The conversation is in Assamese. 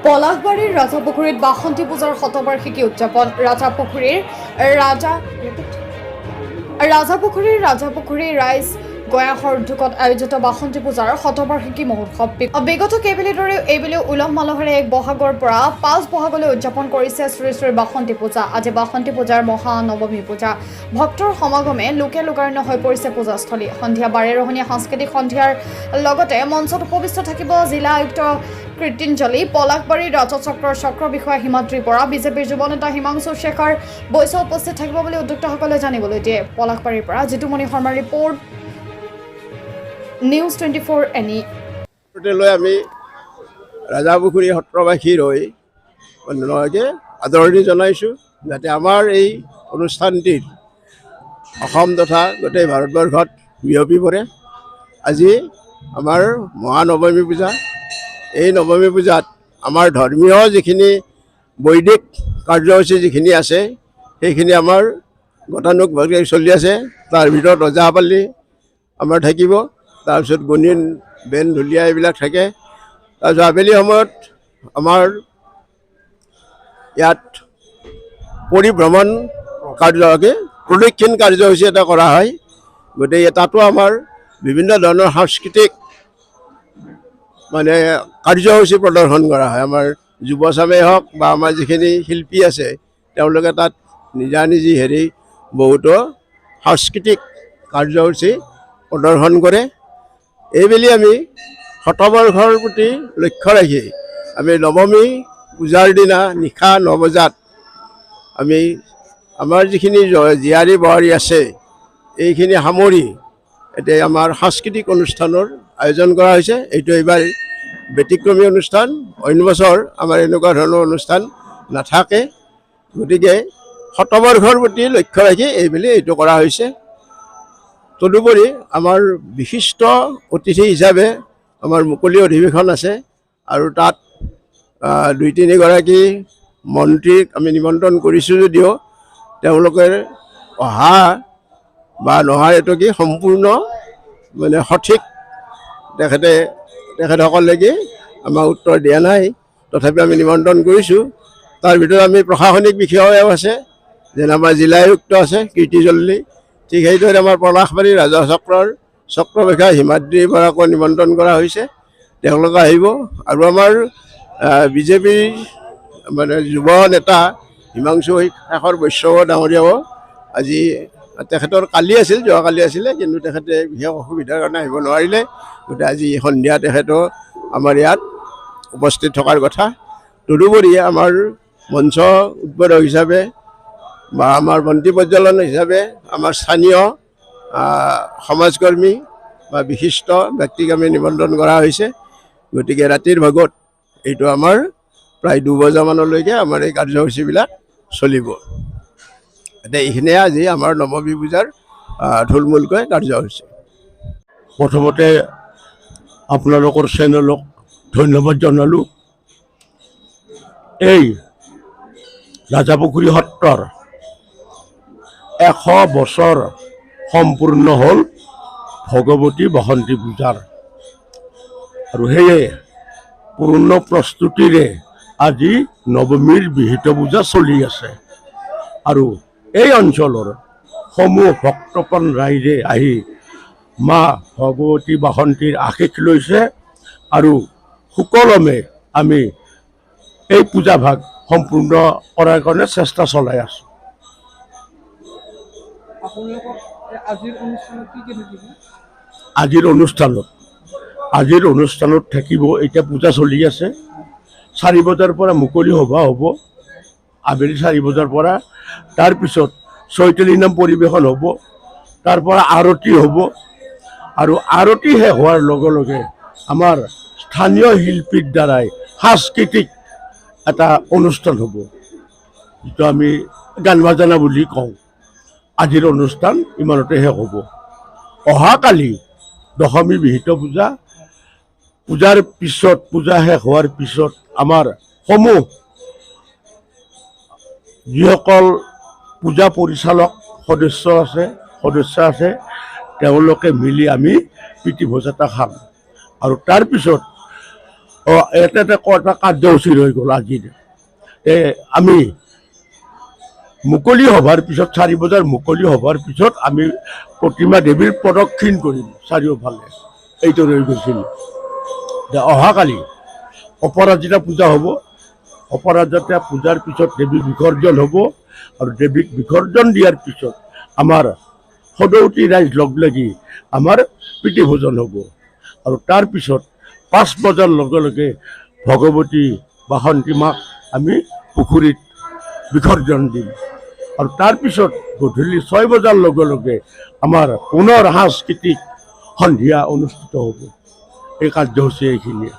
পলাশবাড়ীৰ ৰাজাপুখুৰীত বাসন্তী পূজাৰ শতবাৰ্ষিকী উদযাপন। ৰাজাপুখুৰী ৰাইজ গয়াসৰ উদ্যোগত আয়োজিত বাসন্তী পূজাৰ শতবাৰ্ষিকী মহোৎসৱ বিগত কেইবেলিৰ দৰে এইবেলিও উলহ মালহেৰে 1 বহাগৰ পৰা 5 বহাগলৈ উদযাপন কৰিছে শ্ৰী শ্ৰী বাসন্তী পূজা। আজি বাসন্তী পূজাৰ মহানৱমী পূজা। ভক্তৰ সমাগমে লোকে লোকাৰণ্য হৈ পৰিছে পূজাস্থলী। সন্ধিয়া 12 ৰহণীয়া সাংস্কৃতিক সন্ধিয়াৰ লগতে মঞ্চত উপবিষ্ট থাকিব জিলা আয়ুক্ত কৃতিঞ্জলি, পলাশবাড়ীৰ ৰাজচক্ৰৰ চক্ৰ বিষয়া হিমাদ্ৰী বৰা, বিজেপিৰ যুৱ নেতা হিমাংশু শেখৰ বৈশ্য উপস্থিত থাকিব বুলি উদ্যোক্তাসকলে জানিবলৈ দিয়ে। পলাশবাড়ীৰ পৰা জিতুমণি শৰ্মাৰ ৰিপৰ্ট, নিউজ 24 NE। আমি ৰাজাপুখুৰী সত্ৰবাসীৰ হৈ আদৰণি জনাইছোঁ যাতে আমাৰ এই অনুষ্ঠানটিৰ অসম তথা গোটেই ভাৰতবৰ্ষত বিয়পি পৰে। আজি আমাৰ মহানৱমী পূজা। এই নৱমী পূজাত আমাৰ ধৰ্মীয় যিখিনি বৈদিক কাৰ্যসূচী যিখিনি আছে সেইখিনি আমাৰ গতানুগতিকভাৱে চলি আছে। তাৰ ভিতৰত ওজাপালি আমাৰ থাকিব, তাৰপিছত গুণিন বেন ঢুলীয়া এইবিলাক থাকে। তাৰপিছত আবেলি সময়ত আমাৰ ইয়াত পৰিভ্ৰমণ প্ৰদক্ষিণ কাৰ্যসূচী এটা কৰা হয়। গতিকে তাতো আমাৰ বিভিন্ন ধৰণৰ সাংস্কৃতিক কাৰ্যসূচী প্ৰদৰ্শন কৰা হয়। আমাৰ যুৱচামেই হওক বা আমাৰ যিখিনি শিল্পী আছে তেওঁলোকে তাত নিজা বহুতো সাংস্কৃতিক কাৰ্যসূচী প্ৰদৰ্শন কৰে। এইবেলি আমি শতবৰ্ষৰ প্ৰতি লক্ষ্য ৰাখি আমি নৱমী পূজাৰ দিনা নিশা 9 বজাত আমি আমাৰ যিখিনি জীয়াৰী বোৱাৰী আছে এইখিনি সামৰি এতিয়া আমাৰ সাংস্কৃতিক অনুষ্ঠানৰ আয়োজন কৰা হৈছে। এইটো এইবাৰ ব্যতিক্ৰমী অনুষ্ঠান। অন্য বছৰ আমাৰ এনেকুৱা ধৰণৰ অনুষ্ঠান নাথাকে। গতিকে শতবৰ্ষৰ প্ৰতি লক্ষ্য ৰাখি এইবেলি এইটো কৰা হৈছে। তদুপৰি আমাৰ বিশিষ্ট অতিথি হিচাপে আমাৰ মুকলি অধিৱেশন আছে আৰু তাত 2-3 গৰাকী মন্ত্ৰীক আমি নিমন্ত্ৰণ কৰিছোঁ যদিও তেওঁলোকে অহা বা নহা এইটো কি সম্পূৰ্ণ সঠিক তেখেতসকলে আমাক উত্তৰ দিয়া নাই। তথাপি আমি নিমন্ত্ৰণ কৰিছোঁ। তাৰ ভিতৰত আমি প্ৰশাসনিক বিষয়াও আছে, যেনে আমাৰ জিলা আয়ুক্ত আছে কীৰ্তিজল্লি। ঠিক সেইদৰে আমাৰ পলাশবাড়ী ৰাজচক্ৰৰ চক্ৰ বিষয়া হিমাদ্ৰী বৰাকো নিমন্ত্ৰণ কৰা হৈছে। তেওঁলোকে আহিব আৰু আমাৰ বিজেপিৰ যুৱ নেতা হিমাংশু শেখৰ বৈশ্য ডাঙৰীয়াও আজি তেখেতৰ যোৱাকালি আছিলে, কিন্তু তেখেতে বিশেষ অসুবিধাৰ কাৰণে আহিব নোৱাৰিলে। গতিকে আজি সন্ধিয়া তেখেতো আমাৰ ইয়াত উপস্থিত থকাৰ কথা। তদুপৰি আমাৰ মঞ্চ উদ্বোধক হিচাপে বা আমাৰ মন্ত্ৰী পৰ্যালোচন হিচাপে আমাৰ স্থানীয় সমাজকৰ্মী বা বিশিষ্ট ব্যক্তিক আমি নিমন্ত্ৰণ কৰা হৈছে। গতিকে ৰাতিৰ ভাগত এইটো আমাৰ প্ৰায় 2 বজামানলৈকে আমাৰ এই কাৰ্যসূচীবিলাক চলিব। এতিয়া এইখিনিয়ে আজি আমাৰ নৱমী পূজাৰ থুলমূলকৈ কাৰ্যসূচী। প্ৰথমতে আপোনালোকৰ চেনেলক ধন্যবাদ জনালোঁ। এই ৰাজাপুখুৰী সত্ৰৰ 100 বছৰ সম্পূৰ্ণ হ'ল ভগৱতী বাসন্তী পূজাৰ, আৰু সেয়ে পূৰ্ণ প্ৰস্তুতিৰে আজি নৱমীৰ বিহিত পূজা চলি আছে। আৰু এই অঞ্চলৰ সমূহ ভক্তপ্ৰাণ ৰাইজে আহি মা ভগৱতী বাসন্তীৰ আশীষ লৈছে আৰু সুকলমে আমি এই পূজাভাগ সম্পূৰ্ণ কৰাৰ কাৰণে চেষ্টা চলাই আছোঁ। আজিৰ অনুষ্ঠানত থাকিব, এতিয়া পূজা চলি আছে। 4 বজাৰ পৰা মুকলি সভা হ'ব, আবেলি 4 বজাৰ পৰা। তাৰপিছত চৈতালি নাম পৰিৱেশন হ'ব, তাৰ পৰা আৰতি হ'ব, আৰু আৰতি শেষ হোৱাৰ লগে লগে আমাৰ স্থানীয় শিল্পীৰ দ্বাৰাই সাংস্কৃতিক এটা অনুষ্ঠান হ'ব, যিটো আমি গান বাজানা বুলি কওঁ। আজিৰ অনুষ্ঠান ইমানতে শেষ হ'ব। অহাকালি দশমী বিহিত পূজাৰ পিছত, পূজা শেষ হোৱাৰ পিছত আমাৰ সমূহ যিসকল পূজা পৰিচালক সদস্য আছে তেওঁলোকে মিলি আমি প্ৰীতিভোজ এটা খাম। আৰু তাৰপিছত এটা কাৰ্যসূচী ৰৈ গ'ল আজিৰ। আমি মুকলি সভাৰ পিছত 4 বজাৰ মুকলি সভাৰ পিছত আমি প্ৰতিমা দেৱীৰ প্ৰদক্ষিণ কৰিম চাৰিওফালে, এইটো ৰৈ গৈছিল। অহাকালি অপৰাজিতা পূজা হ'ব। অপৰাজিতা পূজাৰ পিছত দেৱী বিসৰ্জন হ'ব আৰু দেৱীক বিসৰ্জন দিয়াৰ পিছত আমাৰ সদৌতি ৰাইজ লগ লাগি আমাৰ প্ৰীতিভোজন হ'ব আৰু তাৰপিছত 5 বজাৰ লগে লগে ভগৱতী বাসন্তী মাক আমি পুখুৰীত বিসৰ্জন দিম আৰু তাৰপিছত গধূলি 6 বজাৰ লগে লগে আমাৰ পুনৰ সাংস্কৃতিক সন্ধিয়া অনুষ্ঠিত হ'ব। এই কাৰ্যসূচী এইখিনিয়ে।